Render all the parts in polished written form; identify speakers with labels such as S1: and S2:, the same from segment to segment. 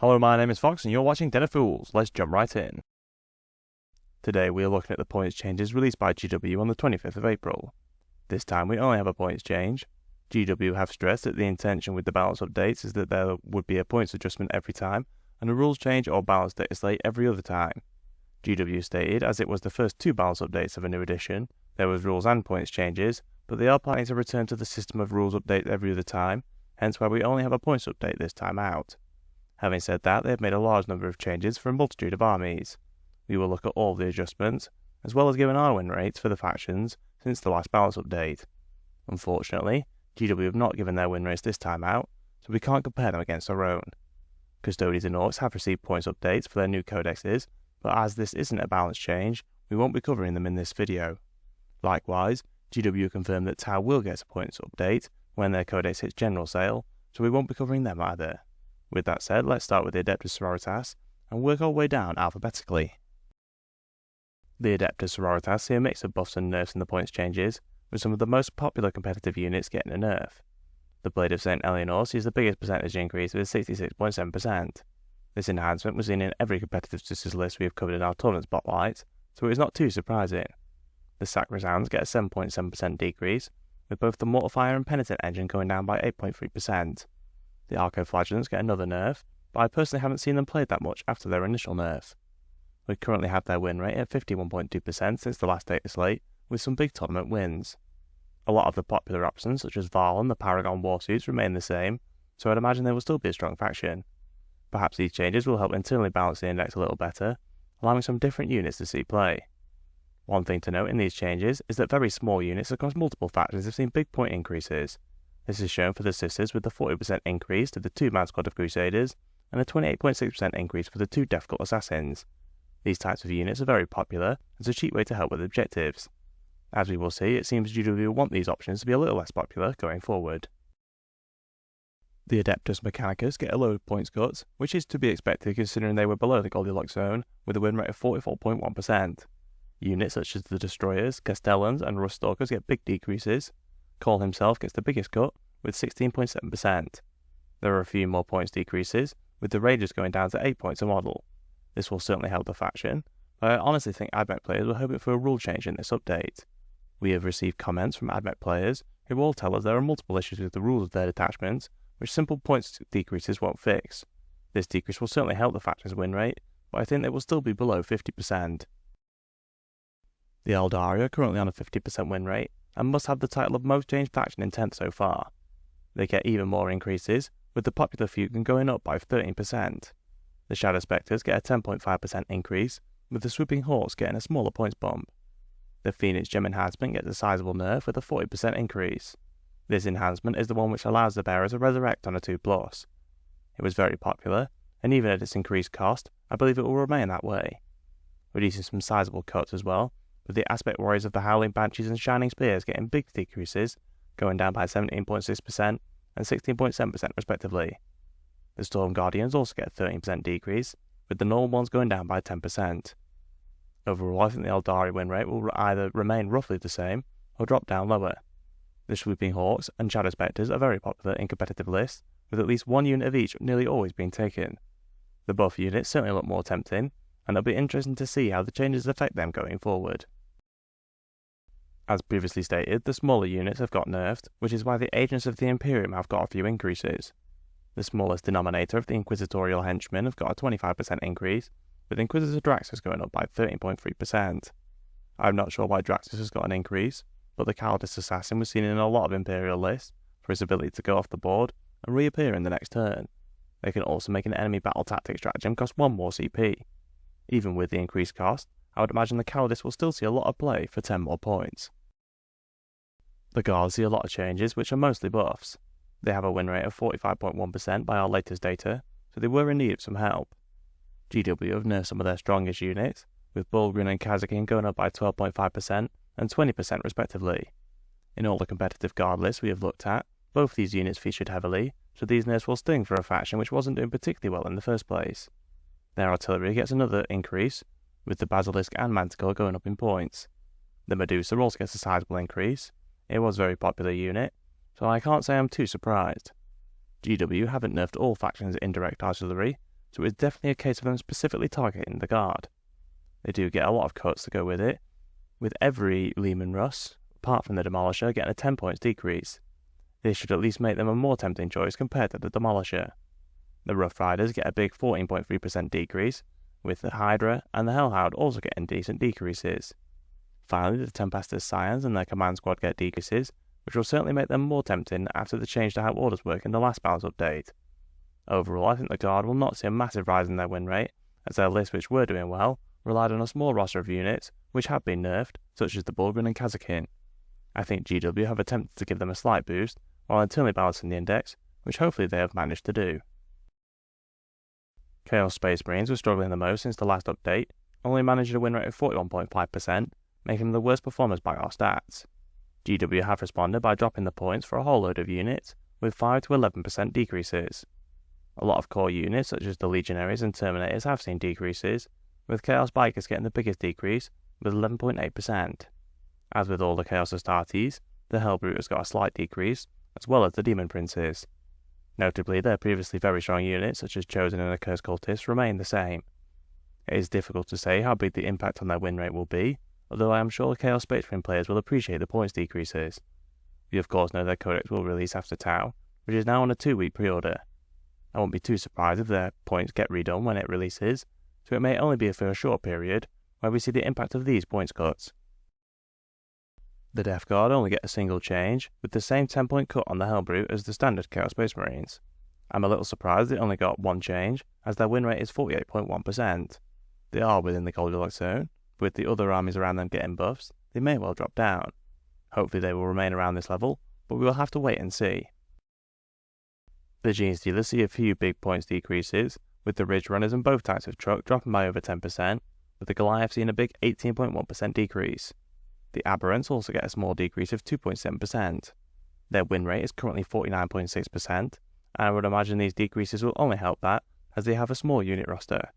S1: Hello, my name is Fox and you're watching Den of Fools. Let's jump right in. Today we are looking at the points changes released by GW on the 25th of April. This time we only have a points change. GW have stressed that the intention with the balance updates is that there would be a points adjustment every time and a rules change or balance data slate every other time. GW stated as it was the first two balance updates of a new edition, there was rules and points changes, but they are planning to return to the system of rules updates every other time, hence why we only have a points update this time out. Having said that, they have made a large number of changes for a multitude of armies. We will look at all of the adjustments, as well as give our win rates for the factions since the last balance update. Unfortunately, GW have not given their win rates this time out, so we can't compare them against our own. Custodians and Orcs have received points updates for their new codexes, but as this isn't a balance change, we won't be covering them in this video. Likewise, GW confirmed that Tau will get a points update when their codex hits general sale, so we won't be covering them either. With that said, let's start with the Adepta Sororitas and work our way down alphabetically. The Adepta Sororitas see a mix of buffs and nerfs in the points changes, with some of the most popular competitive units getting a nerf. The Blade of St. Eleanor sees the biggest percentage increase with 66.7%. This enhancement was seen in every competitive sisters list we have covered in our tournament spotlight, so it is not too surprising. The Sacrosands get a 7.7% decrease, with both the Mortifier and Penitent engine going down by 8.3%. The Archoflagellants get another nerf, but I personally haven't seen them played that much after their initial nerf. We currently have their win rate at 51.2% since the last data slate, with some big tournament wins. A lot of the popular options such as Varl and the Paragon Warsuits remain the same, so I'd imagine they will still be a strong faction. Perhaps these changes will help internally balance the index a little better, allowing some different units to see play. One thing to note in these changes is that very small units across multiple factions have seen big point increases. This is shown for the Sisters with the 40% increase to the 2-man squad of Crusaders and a 28.6% increase for the 2 Death Cult Assassins. These types of units are very popular and it's a cheap way to help with objectives. As we will see, it seems GW want these options to be a little less popular going forward. The Adeptus Mechanicus get a load of points cuts, which is to be expected considering they were below the Goldilocks zone with a win rate of 44.1%. Units such as the Destroyers, Castellans and Ruststalkers get big decreases. Cole himself gets the biggest cut, with 16.7%. There are a few more points decreases, with the Rangers going down to 8 points a model. This will certainly help the faction, but I honestly think AdMech players were hoping for a rule change in this update. We have received comments from AdMech players who all tell us there are multiple issues with the rules of their detachments, which simple points decreases won't fix. This decrease will certainly help the faction's win rate, but I think they will still be below 50%. The Aeldari are currently on a 50% win rate, and must have the title of most changed faction in 10th so far. They get even more increases, with the popular fusion going up by 13%. The Shadow Spectres get a 10.5% increase, with the Swooping Hawks getting a smaller points bump. The Phoenix Gem enhancement gets a sizable nerf with a 40% increase. This enhancement is the one which allows the bearer to resurrect on a 2+. It was very popular, and even at its increased cost, I believe it will remain that way. Reducing some sizable cuts as well, with the Aspect Warriors of the Howling Banshees and Shining Spears getting big decreases, going down by 17.6% and 16.7% respectively. The Storm Guardians also get a 13% decrease, with the normal ones going down by 10%. Overall, I think the Aeldari win rate will either remain roughly the same, or drop down lower. The Swooping Hawks and Shadow Spectres are very popular in competitive lists, with at least one unit of each nearly always being taken. The buff units certainly look more tempting, and it'll be interesting to see how the changes affect them going forward. As previously stated, the smaller units have got nerfed, which is why the agents of the Imperium have got a few increases. The smallest denominator of the Inquisitorial Henchmen have got a 25% increase, with Inquisitor Draxus going up by 13.3%. I'm not sure why Draxus has got an increase, but the Calidus Assassin was seen in a lot of Imperial lists for his ability to go off the board and reappear in the next turn. They can also make an enemy battle tactic stratagem cost 1 more CP. Even with the increased cost, I would imagine the Calidus will still see a lot of play for 10 more points. The Guards see a lot of changes which are mostly buffs. They have a win rate of 45.1% by our latest data, so they were in need of some help. GW have nerfed some of their strongest units, with Bulgrin and Kazakin going up by 12.5% and 20% respectively. In all the competitive Guard lists we have looked at, both these units featured heavily, so these nerfs will sting for a faction which wasn't doing particularly well in the first place. Their artillery gets another increase, with the Basilisk and Manticore going up in points. The Medusa also gets a sizable increase. It was a very popular unit, so I can't say I'm too surprised. GW haven't nerfed all factions' indirect artillery, so it's definitely a case of them specifically targeting the guard. They do get a lot of cuts to go with it, with every Leman Russ, apart from the Demolisher, getting a 10 points decrease. This should at least make them a more tempting choice compared to the Demolisher. The Rough Riders get a big 14.3% decrease, with the Hydra and the Hellhound also getting decent decreases. Finally, the Tempestus Scions and their command squad get decreases, which will certainly make them more tempting after the change to how orders work in the last balance update. Overall, I think the Guard will not see a massive rise in their win rate, as their lists which were doing well relied on a small roster of units which have been nerfed, such as the Bulgrin and Kazakin. I think GW have attempted to give them a slight boost, while internally balancing the index, which hopefully they have managed to do. Chaos Space Marines were struggling the most since the last update, only managing a win rate of 41.5%, making them the worst performers by our stats. GW have responded by dropping the points for a whole load of units, with 5 to 11% decreases. A lot of core units such as the Legionaries and Terminators have seen decreases, with Chaos Bikers getting the biggest decrease with 11.8%. As with all the Chaos Astartes, the Hellbruters got a slight decrease, as well as the Demon Princes. Notably, their previously very strong units such as Chosen and Accursed Cultists remain the same. It is difficult to say how big the impact on their win rate will be, although I am sure the Chaos Space Marine players will appreciate the points decreases. We of course know their codex will release after Tau, which is now on a 2-week pre-order. I won't be too surprised if their points get redone when it releases, so it may only be for a short period where we see the impact of these points cuts. The Death Guard only get a single change, with the same 10-point cut on the Hellbrute as the standard Chaos Space Marines. I'm a little surprised they only got one change, as their win rate is 48.1%. They are within the Goldilocks zone, but with the other armies around them getting buffs, they may well drop down. Hopefully they will remain around this level, but we will have to wait and see. The Genestealers see a few big points decreases, with the Ridge Runners and both types of truck dropping by over 10%, with the Goliath seeing a big 18.1% decrease. The Aberrants also get a small decrease of 2.7%. Their win rate is currently 49.6%, and I would imagine these decreases will only help that, as they have a small unit roster.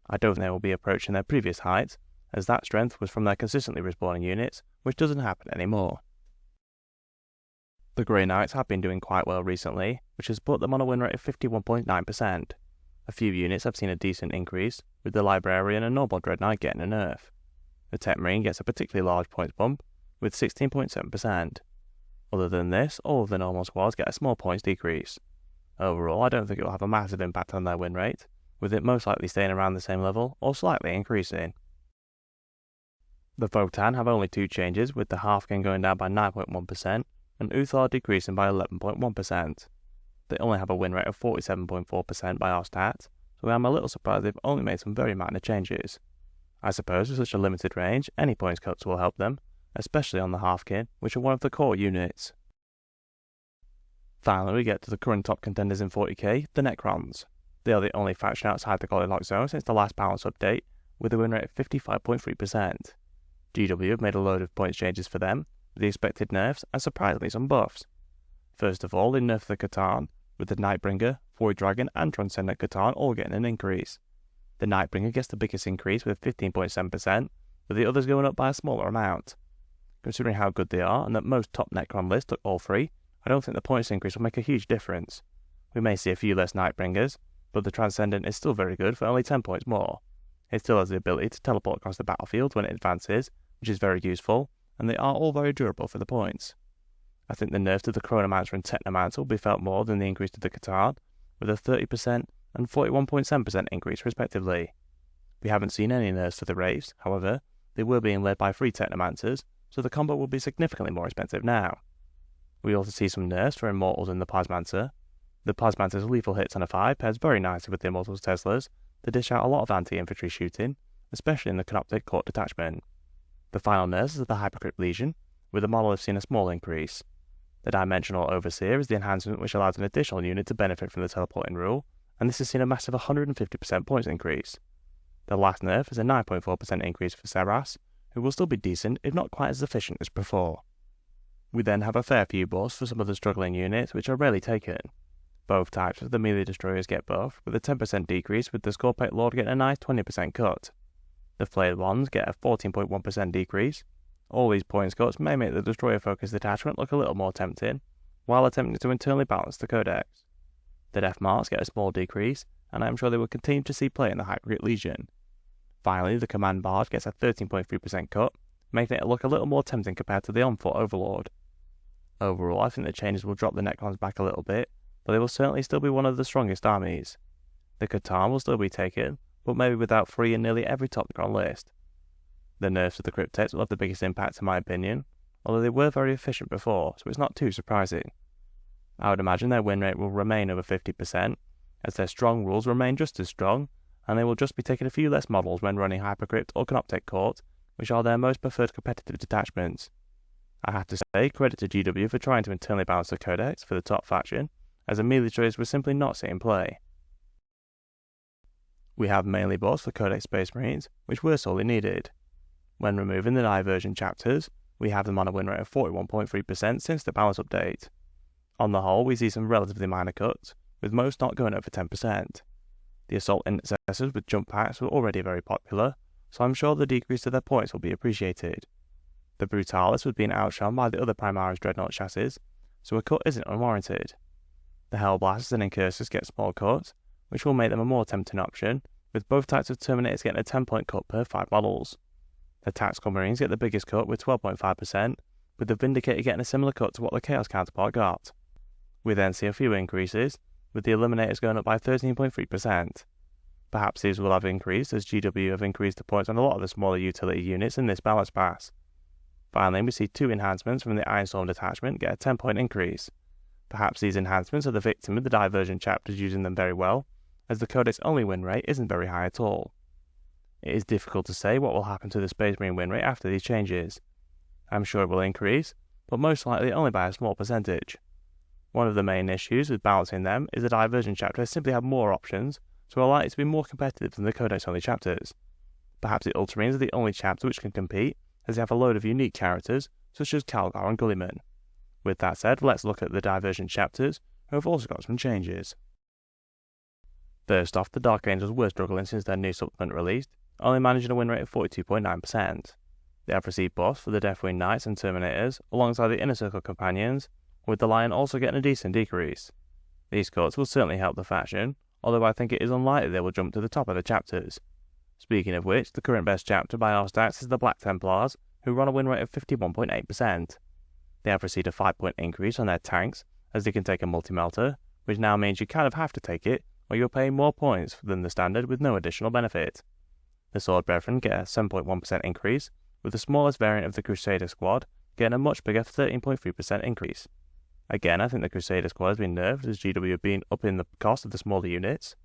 S1: I don't think they will be approaching their previous heights, as that strength was from their consistently respawning units, which doesn't happen anymore. The Grey Knights have been doing quite well recently, which has put them on a win rate of 51.9%. A few units have seen a decent increase, with the Librarian and Normal Dread Knight getting a nerf. The Tech Marine gets a particularly large points bump, with 16.7%. Other than this, all of the normal squads get a small points decrease. Overall, I don't think it will have a massive impact on their win rate, with it most likely staying around the same level or slightly increasing. The Votann have only two changes, with the Hearthkin going down by 9.1% and Uthar decreasing by 11.1%. They only have a win rate of 47.4% by our stats, so I'm a little surprised they've only made some very minor changes. I suppose with such a limited range, any points cuts will help them, especially on the Hearthkin, which are one of the core units. Finally, we get to the current top contenders in 40k, the Necrons. They are the only faction outside the Goldilocks zone since the last balance update, with a win rate of 55.3%. GW have made a load of points changes for them, with the expected nerfs and surprisingly some buffs. First of all, they nerfed the C'tan, with the Nightbringer, Void Dragon and Transcendent C'tan all getting an increase. The Nightbringer gets the biggest increase with 15.7%, with the others going up by a smaller amount. Considering how good they are and that most top Necron lists took all three, I don't think the points increase will make a huge difference. We may see a few less Nightbringers, but the Transcendent is still very good for only 10 points more. It still has the ability to teleport across the battlefield when it advances, which is very useful, and they are all very durable for the points. I think the nerf to the Chronomancer and Technomancer will be felt more than the increase to the C'tan, with a 30% and 41.7% increase respectively. We haven't seen any nerfs for the Wraiths, however, they were being led by 3 Technomancers, so the combo will be significantly more expensive now. We also see some nerfs for Immortals and the Plasmancer. The Plasmancer's lethal hits on a 5 pairs very nicely with the Immortals Teslas to dish out a lot of anti-infantry shooting, especially in the Canoptic Court detachment. The final nerfs is the Hypercrypt Legion, with the Monolith seeing a small increase. The Dimensional Overseer is the enhancement which allows an additional unit to benefit from the teleporting rule, and this has seen a massive 150% points increase. The last nerf is a 9.4% increase for Seras, who will still be decent if not quite as efficient as before. We then have a fair few buffs for some of the struggling units which are rarely taken. Both types of the melee destroyers get buffed, with a 10% decrease with the Scorpate Lord getting a nice 20% cut. The flayed ones get a 14.1% decrease. All these points cuts may make the destroyer focused detachment look a little more tempting, while attempting to internally balance the codex. The Death Marks get a small decrease, and I am sure they will continue to see play in the Hypocrite Legion. Finally, the Command Barge gets a 13.3% cut, making it look a little more tempting compared to the On-Foot Overlord. Overall, I think the changes will drop the Necrons back a little bit, but they will certainly still be one of the strongest armies. The Votann will still be taken, but maybe without free in nearly every top Necron list. The nerfs of the Cryptex will have the biggest impact in my opinion, although they were very efficient before, so it's not too surprising. I would imagine their win rate will remain over 50%, as their strong rules remain just as strong, and they will just be taking a few less models when running Hypercrypt or Canoptek Court, which are their most preferred competitive detachments. I have to say credit to GW for trying to internally balance the codex for the top faction, as a melee choice was simply not seen in play. We have mainly buffs for Codex Space Marines, which were sorely needed. When removing the diversion chapters, we have them on a win rate of 41.3% since the balance update. On the whole, we see some relatively minor cuts, with most not going over 10%. The Assault Intercessors with jump packs were already very popular, so I'm sure the decrease to their points will be appreciated. The Brutalis was being outshone by the other Primaris Dreadnought chassis, so a cut isn't unwarranted. The Hellblasters and Incursors get small cuts, which will make them a more tempting option, with both types of Terminators getting a 10-point cut per 5 models. The Tactical Marines get the biggest cut with 12.5%, with the Vindicator getting a similar cut to what the Chaos counterpart got. We then see a few increases, with the Eliminators going up by 13.3%. Perhaps these will have increased as GW have increased the points on a lot of the smaller utility units in this balance pass. Finally, we see 2 enhancements from the Ironstorm detachment get a 10-point increase. Perhaps these enhancements are the victim of the diversion chapters using them very well, as the Codex only win rate isn't very high at all. It is difficult to say what will happen to the Space Marine win rate after these changes. I'm sure it will increase, but most likely only by a small percentage. One of the main issues with balancing them is the diversion chapters simply have more options, so are likely to be more competitive than the Codex only chapters. Perhaps the Ultramarines are the only chapter which can compete, as they have a load of unique characters, such as Calgar and Gulliman. With that said, let's look at the diversion chapters, who have also got some changes. First off, the Dark Angels were struggling since their new supplement released, only managing a win rate of 42.9%. They have received buffs for the Deathwing Knights and Terminators, alongside the Inner Circle Companions, with the Lion also getting a decent decrease. These cuts will certainly help the faction, although I think it is unlikely they will jump to the top of the chapters. Speaking of which, the current best chapter by our stats is the Black Templars, who run a win rate of 51.8%. They have received a 5-point increase on their tanks, as they can take a multi-melter, which now means you kind of have to take it, or you're paying more points than the standard with no additional benefit. The Sword Brethren get a 7.1% increase, with the smallest variant of the Crusader Squad getting a much bigger 13.3% increase. Again, I think the Crusader Squad has been nerfed as GW have been upping the cost of the smaller units.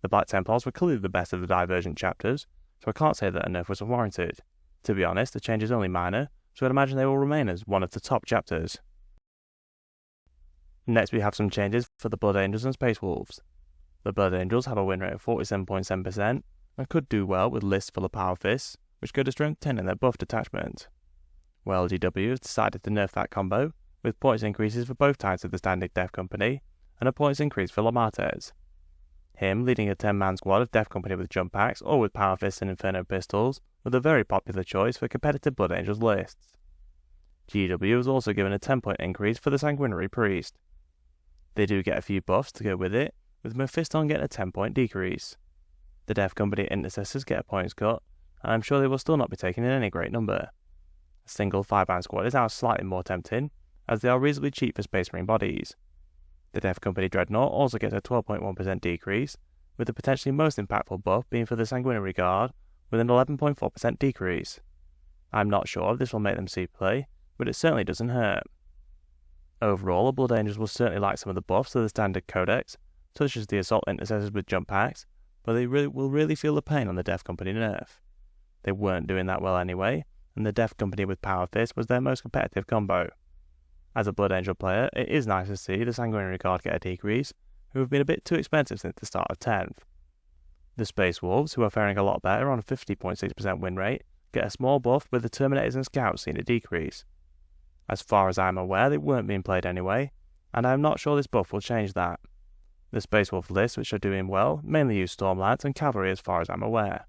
S1: The Black Templars were clearly the best of the divergent chapters, so I can't say that a nerf was unwarranted. To be honest, the change is only minor, so I'd imagine they will remain as one of the top chapters. Next we have some changes for the Blood Angels and Space Wolves. The Blood Angels have a win rate of 47.7% and could do well with lists full of Power Fists, which go to strength 10 in their buff detachment. Well, GW has decided to nerf that combo, with points increases for both types of the standing Death Company, and a points increase for Lamartes. Him leading a 10-man squad of Death Company with jump packs or with Power Fists and Inferno Pistols was a very popular choice for competitive Blood Angels lists. GW was also given a 10-point increase for the Sanguinary Priest. They do get a few buffs to go with it, with Mephiston getting a 10-point decrease. The Death Company Intercessors get a points cut, and I'm sure they will still not be taken in any great number. A single 5-man squad is now slightly more tempting, as they are reasonably cheap for Space Marine bodies. The Death Company Dreadnought also gets a 12.1% decrease, with the potentially most impactful buff being for the Sanguinary Guard, with an 11.4% decrease. I'm not sure if this will make them see play, but it certainly doesn't hurt. Overall, the Blood Angels will certainly like some of the buffs to the standard codex, such as the Assault Intercessors with jump packs, but they will really feel the pain on the Death Company nerf. They weren't doing that well anyway, and the Death Company with Power Fist was their most competitive combo. As a Blood Angel player, it is nice to see the Sanguinary Guard get a decrease, who have been a bit too expensive since the start of 10th. The Space Wolves, who are faring a lot better on a 50.6% win rate, get a small buff with the Terminators and Scouts seeing a decrease. As far as I am aware, they weren't being played anyway, and I am not sure this buff will change that. The Space Wolf lists which are doing well mainly use Stormlads and Cavalry as far as I'm aware.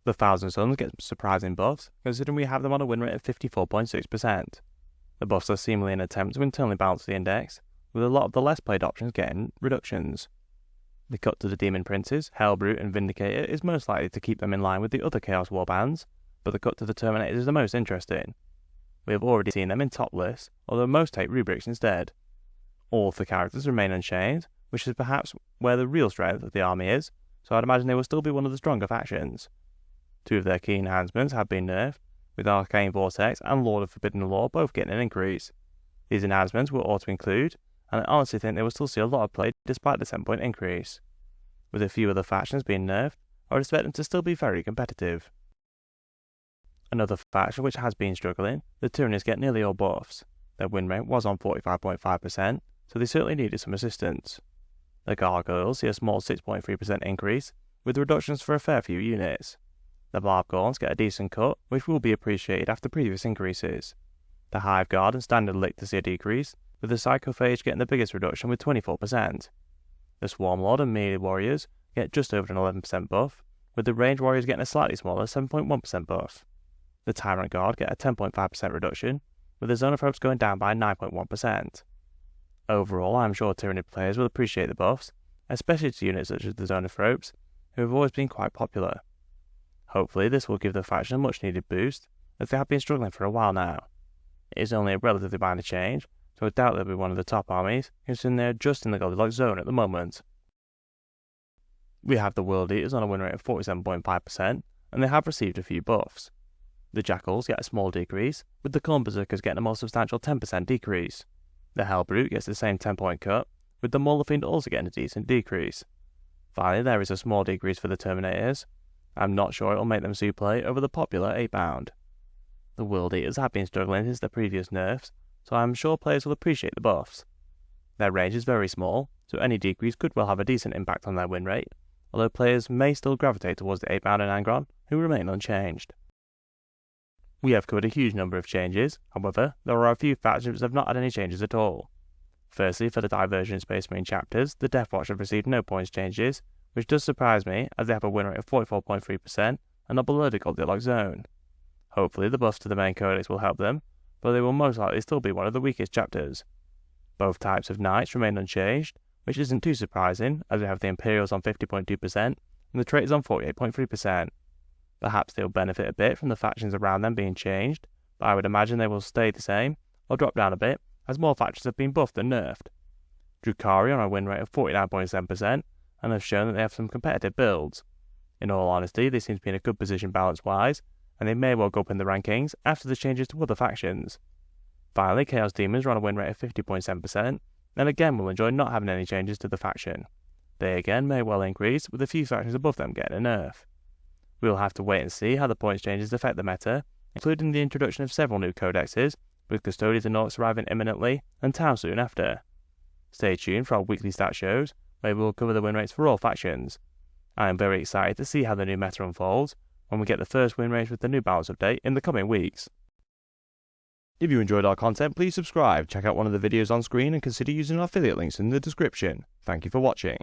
S1: The Thousand Suns get surprising buffs, considering we have them on a win rate of 54.6%. The buffs are seemingly an attempt to internally balance the index, with a lot of the less played options getting reductions. The cut to the Demon Princes, Hellbrute and Vindicator is most likely to keep them in line with the other Chaos Warbands, but the cut to the Terminators is the most interesting. We have already seen them in top lists, although most take rubrics instead. All of the characters remain unchanged, which is perhaps where the real strength of the army is, so I'd imagine they will still be one of the stronger factions. 2 of their key enhancements have been nerfed, with Arcane Vortex and Lord of Forbidden Law both getting an increase. These enhancements will auto-include, and I honestly think they will still see a lot of play despite the 10-point increase. With a few other factions being nerfed, I would expect them to still be very competitive. Another faction which has been struggling, the Tyranids get nearly all buffs. Their win rate was on 45.5%, so they certainly needed some assistance. The Gargoyles see a small 6.3% increase, with reductions for a fair few units. The Barbgorns get a decent cut, which will be appreciated after previous increases. The Hive Guard and Standard Lictor see a decrease, with the Psychophage getting the biggest reduction with 24%. The Swarmlord and Melee Warriors get just over an 11% buff, with the Range Warriors getting a slightly smaller 7.1% buff. The Tyrant Guard get a 10.5% reduction, with the Zonophobes going down by 9.1%. Overall, I am sure Tyranid players will appreciate the buffs, especially to units such as the Zonophobes, who have always been quite popular. Hopefully this will give the faction a much needed boost, as they have been struggling for a while now. It is only a relatively minor change, so I doubt they'll be one of the top armies, considering they are just in the Goldilocks zone at the moment. We have the World Eaters on a win rate of 47.5%, and they have received a few buffs. The Jackals get a small decrease, with the Khorne Berserkers getting a more substantial 10% decrease. The Hellbrute gets the same 10-point cut, with the Mauler Fiend also getting a decent decrease. Finally, there is a small decrease for the Terminators. I'm not sure it will make them see play over the popular 8-pound. The World Eaters have been struggling since their previous nerfs, so I am sure players will appreciate the buffs. Their range is very small, so any decrease could well have a decent impact on their win rate, although players may still gravitate towards the 8-pound and Angron, who remain unchanged. We have covered a huge number of changes, however, there are a few factions that have not had any changes at all. Firstly, for the Diversion Space Marine chapters, the Death Watch have received no points changes, which does surprise me as they have a win rate of 44.3% and are below the Goldilocks zone. Hopefully the buffs to the main codex will help them, but they will most likely still be one of the weakest chapters. Both types of Knights remain unchanged, which isn't too surprising as we have the Imperials on 50.2% and the Traitors on 48.3%. Perhaps they will benefit a bit from the factions around them being changed, but I would imagine they will stay the same, or drop down a bit, as more factions have been buffed than nerfed. Drukhari on a win rate of 49.7%, and have shown that they have some competitive builds. In all honesty, they seem to be in a good position balance-wise, and they may well go up in the rankings after the changes to other factions. Finally, Chaos Demons are on a win rate of 50.7%, and again will enjoy not having any changes to the faction. They again may well increase, with a few factions above them getting a nerf. We will have to wait and see how the points changes affect the meta, including the introduction of several new codexes, with Custodians and Orcs arriving imminently, and Tau soon after. Stay tuned for our weekly stat shows, where we will cover the win rates for all factions. I am very excited to see how the new meta unfolds, when we get the first win rates with the new balance update in the coming weeks. If you enjoyed our content, please subscribe, check out one of the videos on screen and consider using our affiliate links in the description. Thank you for watching.